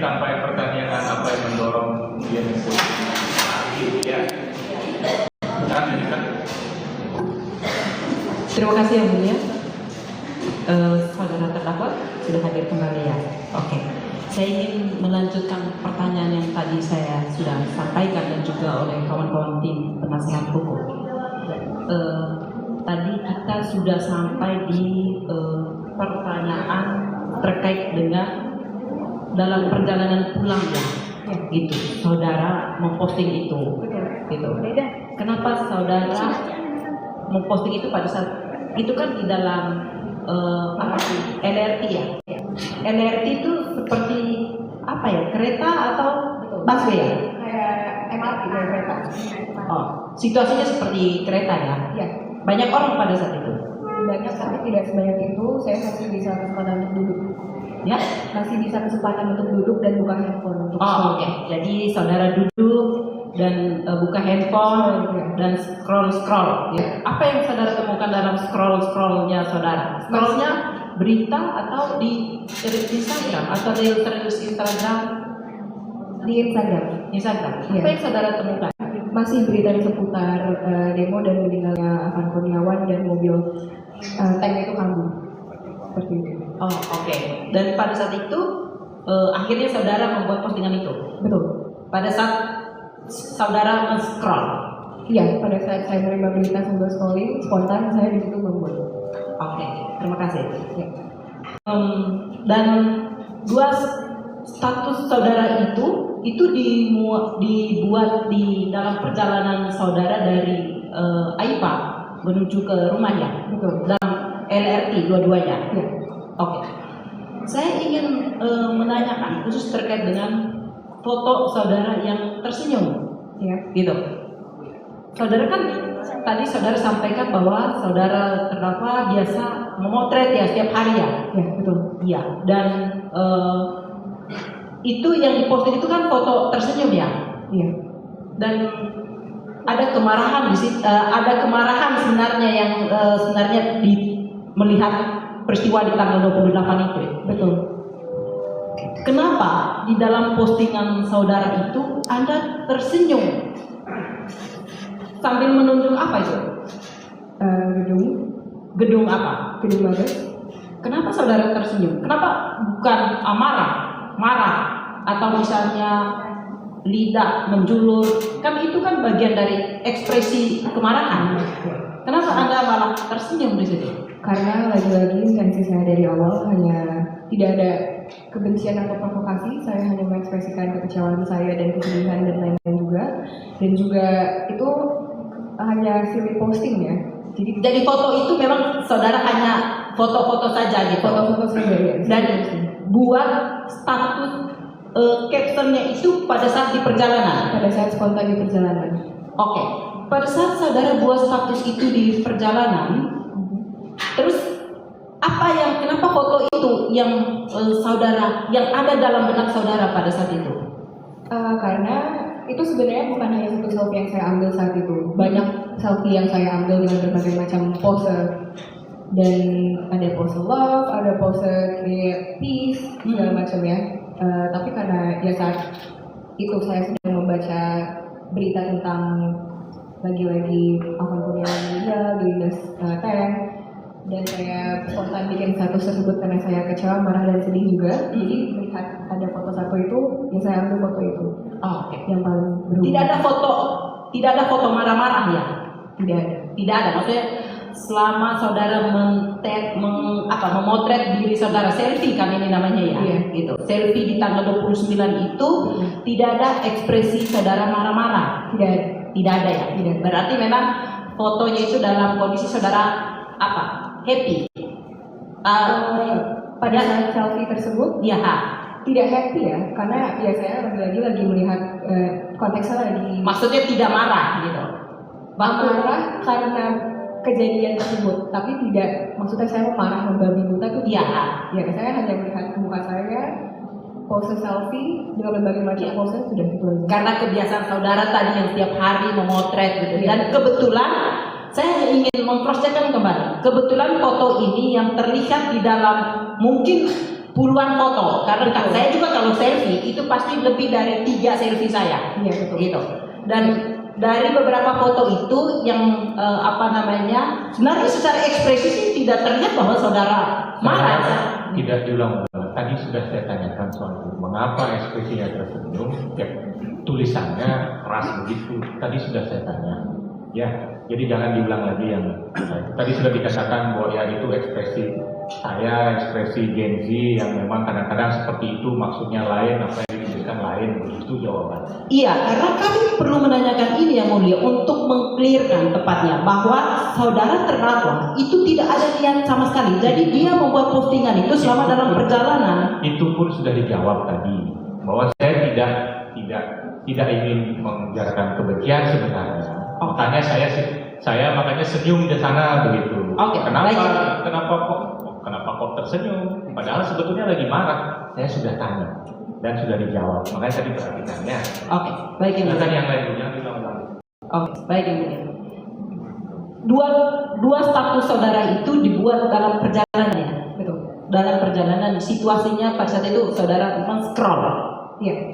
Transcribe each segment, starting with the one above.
sampai pertanyaan apa yang mendorong dia memposting ya. Terima kasih yang mulia. Saudara terdakwa sudah hadir kembali ya. Oke. Saya ingin melanjutkan pertanyaan yang tadi saya sudah sampaikan dan juga oleh kawan-kawan tim penasihat hukum. Tadi kita sudah sampai di pertanyaan terkait dengan dalam perjalanan pulang ya, gitu. Saudara memposting itu, gitu. Kenapa saudara memposting itu pada saat itu kan di dalam LRT ya? LRT itu seperti apa ya? Kereta atau busway ya? Kayak MRT kayak kereta. Oh, situasinya seperti kereta ya? Iya. Banyak orang pada saat itu? Banyak tapi tidak sebanyak itu. Saya masih bisa kesempatan untuk duduk. Ya? Masih bisa kesempatan untuk duduk dan buka handphone untuk. Oh, oke. Jadi saudara duduk dan buka handphone dan scroll. Ya. Apa yang saudara temukan dalam scrollnya saudara? Scrollnya berita atau di Instagram atau di Instagram? Di Instagram. Instagram. Ya. Apa yang saudara temukan? Masih berita seputar demo dan meninggalnya Afan Kurniawan dan mobil tank itu kambuh. Seperti itu. Oh, oke. Dan pada saat itu akhirnya saudara membuat postingan itu. Betul. Pada saat saudara men-scroll. Iya, pada saat saya menerima berita sambil scrolling, spontan saya di situ membuat. Oke, terima kasih. Ya. Dan dua status saudara itu dibuat di dalam perjalanan saudara dari AIPA menuju ke rumah ya. Betul. Dalam LRT dua-duanya. Ya. Oke. Saya ingin menanyakan khusus terkait dengan foto saudara yang tersenyum. Ya. Gitu. Saudara kan tadi saudara sampaikan bahwa saudara terdakwa biasa memotret ya setiap hari ya. Ya, betul. Iya. Dan itu yang diposting itu kan foto tersenyum ya. Iya. Dan ada kemarahan di situ, ada kemarahan sebenarnya yang sebenarnya melihat peristiwa di tanggal 28 itu. Betul. Kenapa di dalam postingan saudara itu Anda tersenyum? Sambil menunjuk apa itu? Gedung apa? Gedung Bagas. Kenapa saudara tersenyum? Kenapa bukan marah, atau misalnya lidah menjulur? Kan itu kan bagian dari ekspresi kemarahan. Kenapa Anda malah tersenyum di situ? Karena lagi-lagi intensi saya dari awal hanya tidak ada kebencian atau provokasi. Saya hanya mengekspresikan kekecewaan saya dan kesedihan dan lain-lain juga. Dan juga itu hanya silly posting ya. Jadi foto itu memang saudara hanya foto-foto saja gitu. Foto-foto saja ya. Dan buat status captionnya itu pada saat di perjalanan. Pada saat spontan di perjalanan. Oke. Pada saat saudara buat status itu di perjalanan, terus kenapa foto itu yang saudara yang ada dalam benak saudara pada saat itu? Karena itu sebenarnya bukan hanya satu selfie yang saya ambil saat itu. Banyak selfie yang saya ambil dengan berbagai macam pose. Dan ada pose love, ada pose kayak peace, segala macam ya. Tapi karena ya saat itu saya sedang membaca berita tentang lagi-lagi Afan Kurniawan meninggal di dinas tank, dan saya spontan bikin status tersebut karena saya kecewa, marah dan sedih juga. Jadi melihat ada foto satu itu, ya saya ambil foto itu. Oke. Yang paling berubah. Tidak ada foto marah-marah ya? Tidak ada. Maksudnya selama saudara memotret diri saudara, selfie kan ini namanya ya? Iya. Gitu. Selfie di tanggal 29 itu tidak ada ekspresi saudara marah-marah. Tidak ada ya? Tidak. Berarti memang fotonya itu dalam kondisi saudara happy. Pada saat selfie tersebut Ya. tidak happy ya, karena ya saya lagi melihat konteksnya lagi Maksudnya tidak marah gitu. marah karena kejadian tersebut, tapi tidak maksudnya saya marah membabi buta itu Iya. Ya, saya hanya melihat muka saya pose selfie dengan berbagai macam pose sudah gitu aja. Karena kebiasaan saudara tadi yang setiap hari memotret gitu. Iya. Dan kebetulan saya ingin mengcross-checkkan kembali. Kebetulan foto ini yang terlihat di dalam mungkin puluhan foto. Karena saya juga kalau selfie itu pasti lebih dari 3 selfie saya. Iya, betul. Gitu. Dan dari beberapa foto itu yang sebenarnya secara ekspresi sih tidak terlihat bahwa saudara marah. Tidak diulang-ulang. Tadi sudah saya tanyakan soal itu. Mengapa ekspresinya tersenyum? Ya, tulisannya keras begitu. Tadi sudah saya tanya. Ya, jadi jangan diulang lagi yang tadi sudah dikatakan bahwa ya itu ekspresi saya, ekspresi Gen Z yang memang kadang-kadang seperti itu, maksudnya lain, apa yang dituliskan lain, begitu jawabannya. Iya, karena kami perlu menanyakan ini yang mulia untuk mengklirkan tepatnya bahwa saudara terdakwa itu tidak ada niat sama sekali. Jadi dia membuat postingan itu selama dalam perjalanan. Itu pun sudah dijawab tadi bahwa saya tidak ingin mengajarkan kebencian sebenarnya. Makanya saya makanya senyum di sana begitu. Oke, Kenapa kok tersenyum? Padahal sebetulnya lagi marah. Saya sudah tanya dan sudah dijawab. Makanya tadi perhatikannya. Oke, baik yang mulia. Silakan yang lain punya diulang-ulang. Oke, baik yang mulia. Dua status saudara itu dibuat dalam perjalanannya. Betul. Dalam perjalanan situasinya pada saat itu saudara scroll. Iya.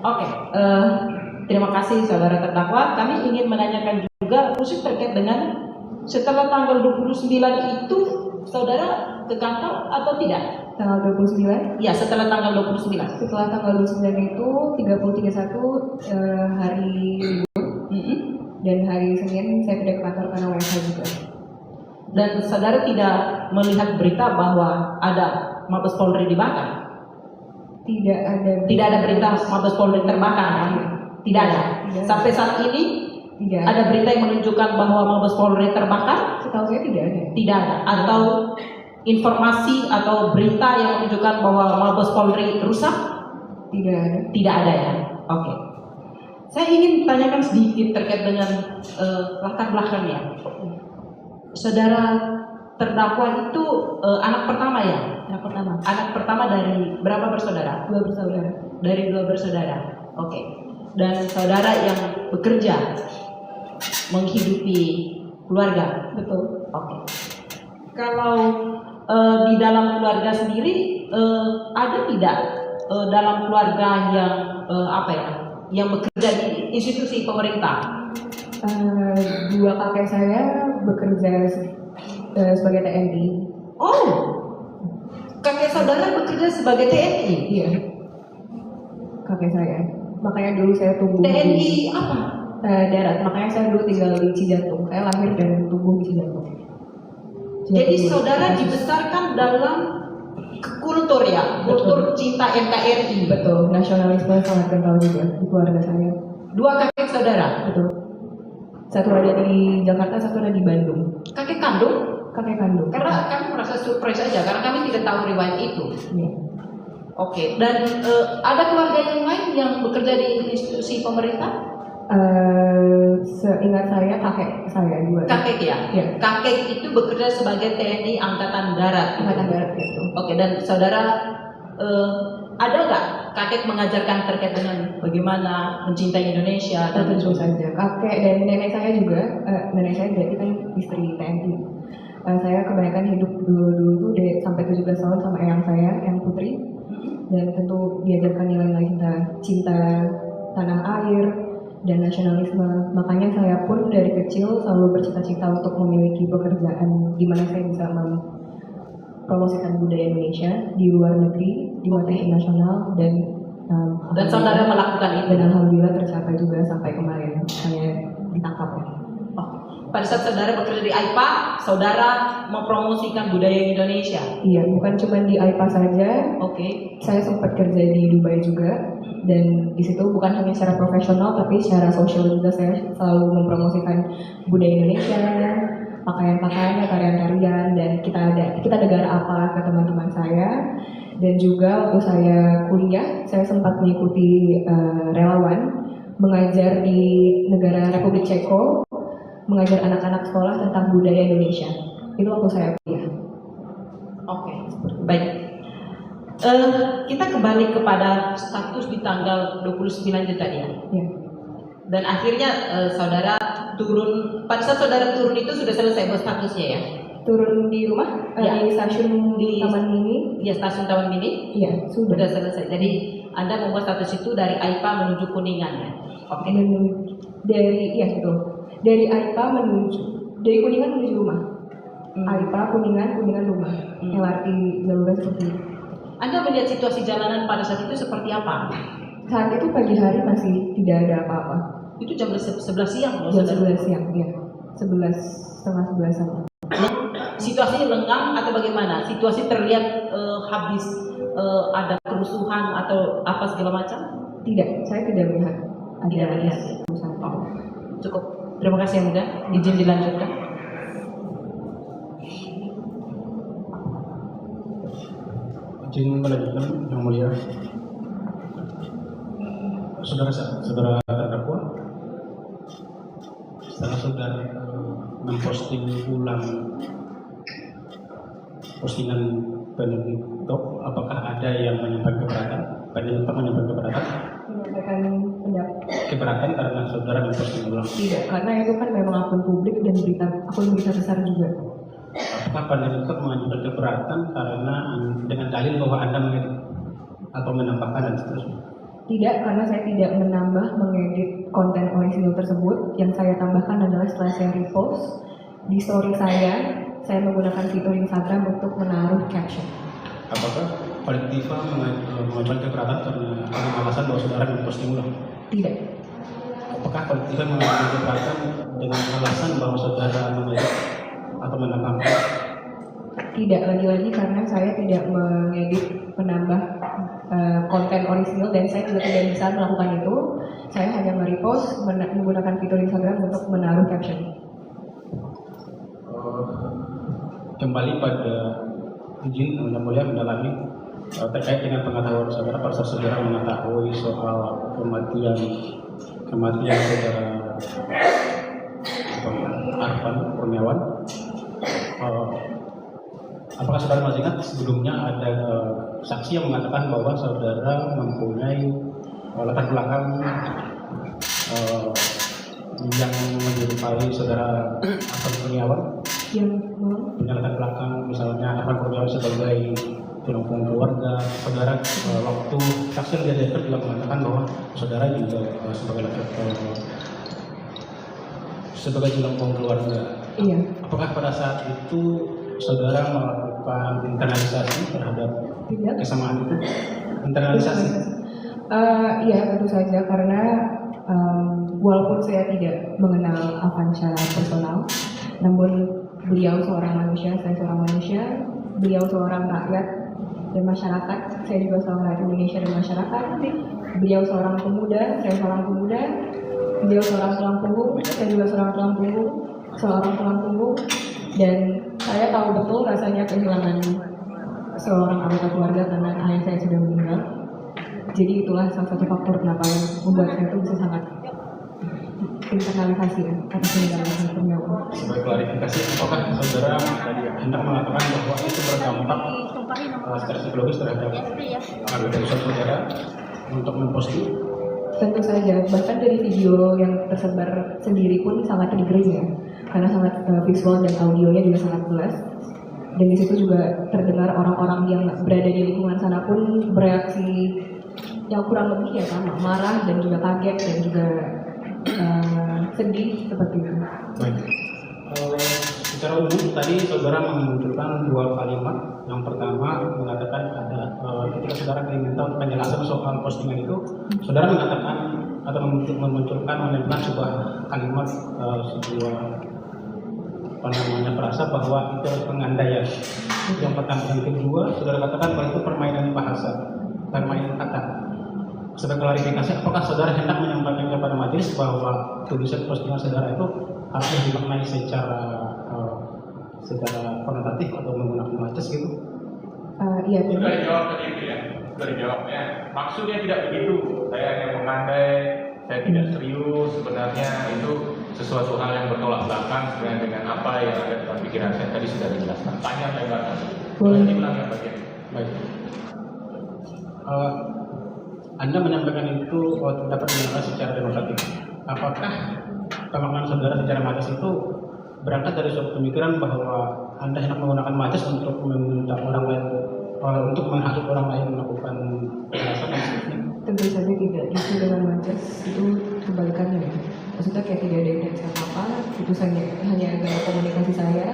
Oke. Terima kasih saudara terdakwa. Kami ingin menanyakan juga khusus terkait dengan setelah tanggal 29 itu saudara ke kantor atau tidak? Tanggal 29? Ya, setelah tanggal 29. Setelah tanggal 29 itu 30-31 hari libur. Dan hari Senin saya tidak ke kantor karena WFH juga. Dan saudara tidak melihat berita bahwa ada Mabes Polri dibakar? Tidak ada berita Mabes Polri terbakar, kan? Tidak ada. Tidak. Sampai saat ini tidak ada berita yang menunjukkan bahwa Mabes Polri terbakar? Setahu saya tidak ada. Tidak ada. Atau informasi atau berita yang menunjukkan bahwa Mabes Polri rusak? Tidak ada. Tidak ada ya. Oke. Saya ingin tanyakan sedikit terkait dengan latar belakangnya. Saudara terdakwa itu anak pertama ya? Anak pertama dari berapa bersaudara? 2 bersaudara. Dari 2 bersaudara. Oke. Dan saudara yang bekerja menghidupi keluarga. Betul. Oke. Kalau di dalam keluarga sendiri ada tidak dalam keluarga yang yang bekerja di institusi pemerintah? 2 kakek saya bekerja sebagai TNI. Oh, kakek saudara bekerja sebagai TNI? Iya. Kakek saya. Makanya dulu saya tumbuh TNI di apa? darat. Makanya saya dulu tinggal di Cijantung. Saya lahir dan tumbuh di Cijantung. Jadi saudara dibesarkan dalam kultur ya, kultur cinta NKRI. Betul, nasionalisme sangat kental juga di keluarga saya. 2 kakek saudara. Betul. Satu ada di Jakarta, satu ada di Bandung. Kakek kandung? Kakek kandung. Karena kami merasa surprise saja, karena kami tidak tahu riwayat itu. Iya. Oke. Dan ada keluarga yang lain yang bekerja di institusi pemerintah? Seingat saya kakek saya juga. Kakek ya? Iya. Kakek itu bekerja sebagai TNI Angkatan Darat. Angkatan Darat gitu. Oke, dan saudara ada nggak kakek mengajarkan terkait dengan bagaimana mencintai Indonesia? Tentu saja. Kakek dan nenek saya juga, nenek saya berarti kan istri TNI. Saya kebanyakan hidup dulu tuh sampai 17 tahun sama eyang saya, eyang putri. Dan tentu diajarkan nilai-nilai cinta tanah air dan nasionalisme. Makanya saya pun dari kecil selalu bercita-cita untuk memiliki pekerjaan di mana saya bisa mempromosikan budaya Indonesia di luar negeri, di mata internasional dan saudara melakukan itu. Dan alhamdulillah tercapai juga sampai kemarin saya ditangkap. Pada saat saudara bekerja di AIPA, saudara mempromosikan budaya Indonesia. Iya, bukan cuma di AIPA saja. Oke. Saya sempat kerja di Dubai juga, dan di situ bukan hanya secara profesional tapi secara sosial juga saya selalu mempromosikan budaya Indonesia, pakaian-pakaiannya, tarian-tarian, dan kita negara apa ke teman-teman saya. Dan juga waktu saya kuliah, saya sempat mengikuti relawan mengajar di negara Republik Ceko, mengajar anak-anak sekolah tentang budaya Indonesia. Itu waktu saya kuliah. Oke, baik. Kita kembali kepada status di tanggal 29 itu tadi ya. Ya. Dan akhirnya saudara turun, pada saat saudara turun itu sudah selesai statusnya ya? turun di rumah Ya. di stasiun Di- Taman Mini. Ya, stasiun Taman Mini Iya, sudah. sudah selesai. Jadi Anda membuat status itu dari AIPA menuju Kuningan ya. Oke. Dari itu dari AIPA menuju dari Kuningan menuju rumah. AIPA Kuningan rumah. LRT jalurnya seperti itu. Anda melihat situasi jalanan pada saat itu seperti apa? Saat itu pagi hari masih tidak ada apa-apa. Itu jam 11 siang loh. Jam saudara. 11 siang, ya. 11 setengah 11-an. Situasinya lengang atau bagaimana? Situasi terlihat habis ada kerusuhan atau apa segala macam? Tidak, saya tidak melihat. Tidak melihat. Oh, cukup. Terima kasih yang muda. Izin dilanjutkan. Izin melanjutkan yang mulia. Saudara terdakwa, setelah saudara memposting ulang postingan Benedikto, apakah ada yang menyampaikan keberatan? Benedikto menyampaikan keberatan? Menyampaikan pendapat. Keberatan karena saudara memposting ulang. Tidak, karena itu kan memang akun publik dan akun berita besar juga. Apakah Benedikto mengajukan keberatan karena dengan dalil bahwa Anda mengedit atau menambahkan dan seterusnya? Tidak, karena saya tidak menambah mengedit konten orisinil tersebut. Yang saya tambahkan adalah setelah saya repost di story saya menggunakan fitur Instagram untuk menaruh caption. Apakah kolektiva mengajukan keberatan karena alasan bahwa saudara memposting ulang? Tidak, Apakah kolektiva mengajukan keberatan dengan alasan bahwa saudara mengedit atau menambahkan? tidak lagi-lagi karena saya tidak mengedit menambah konten orisinil dan saya juga tidak bisa melakukan itu. Saya hanya merepost menggunakan fitur Instagram untuk menaruh caption. Kembali pada izin yang mulia mendalami terkait dengan pengetahuan saudara, pada saat saudara mengetahui soal kematian saudara Arfan Kurniawan, apakah saudara masih ingat sebelumnya ada saksi yang mengatakan bahwa saudara mempunyai latar belakang yang menyerupai saudara Arfan Kurniawan? Yang Punya latar belakang misalnya Arfan Kurniawan sebagai tulang punggung keluarga, saudara waktu saksi yang dihadirkan juga mengatakan bahwa saudara juga sebagai tulang punggung keluarga. iya. Apakah pada saat itu saudara melakukan internalisasi terhadap Tidak. kesamaan itu? Internalisasi? Iya, tentu saja karena walaupun saya tidak mengenal Afan secara personal, namun beliau seorang manusia, saya seorang manusia, beliau seorang rakyat dan masyarakat, saya juga seorang rakyat Indonesia dan masyarakat, beliau seorang pemuda, saya seorang pemuda, beliau seorang tulang punggung, saya juga seorang tulang punggung, dan saya tahu betul rasanya kehilangan seorang anggota keluarga karena ayah saya sudah meninggal. Jadi itulah salah satu faktor kenapa yang membuat saya itu bisa sangat internalisasi atas peninggalan Kurniawan. Sebagai klarifikasi, apakah saudara hendak mengatakan bahwa itu berdampak secara psikologis terhadap anggota saudara untuk memposting? Tentu saja, bahkan dari video yang tersebar sendiri pun sangat triggering ya, karena sangat visual dan audionya juga sangat jelas. Dan di situ juga terdengar orang-orang yang berada di lingkungan sana pun bereaksi yang kurang lebih ya sama, marah dan juga kaget dan juga sedih seperti itu. Baik. Secara umum tadi saudara memunculkan dua kalimat. Yang pertama mengatakan ada ketika saudara diminta untuk penjelasan soal postingan itu, saudara mengatakan atau memunculkan sebuah kalimat sebuah frasa bahwa itu pengandaian. Yang pertama, yang kedua saudara katakan bahwa itu permainan bahasa, permainan kata. Sebagai klarifikasi, apakah saudara hendak menyampaikan kepada majelis bahwa tulisan postingan saudara itu harus dimaknai secara konotatif atau menggunakan majas gitu? Iya, Sudah dijawab tadi itu ya, sudah dijawabnya. Maksudnya tidak begitu. Saya hanya mengandai, saya tidak serius. Sebenarnya itu sesuatu hal yang bertolak belakang sebenarnya dengan apa yang ada dalam pikiran saya tadi sudah dijelaskan. Panjang lebar tadi. Boleh diulang yang bagian. Baik. Anda menyampaikan itu dapat dilakukan secara demokratik. Apakah pemaknaan saudara secara majas itu berangkat dari suatu pemikiran bahwa Anda hendak menggunakan majas untuk meminta orang lain, untuk menghasut orang lain melakukan kekerasan dan sebagainya? Tentu saja tidak, justru dengan majas itu kebalikannya. Maksudnya kayak tidak ada intensi apa-apa, itu hanya gaya komunikasi saya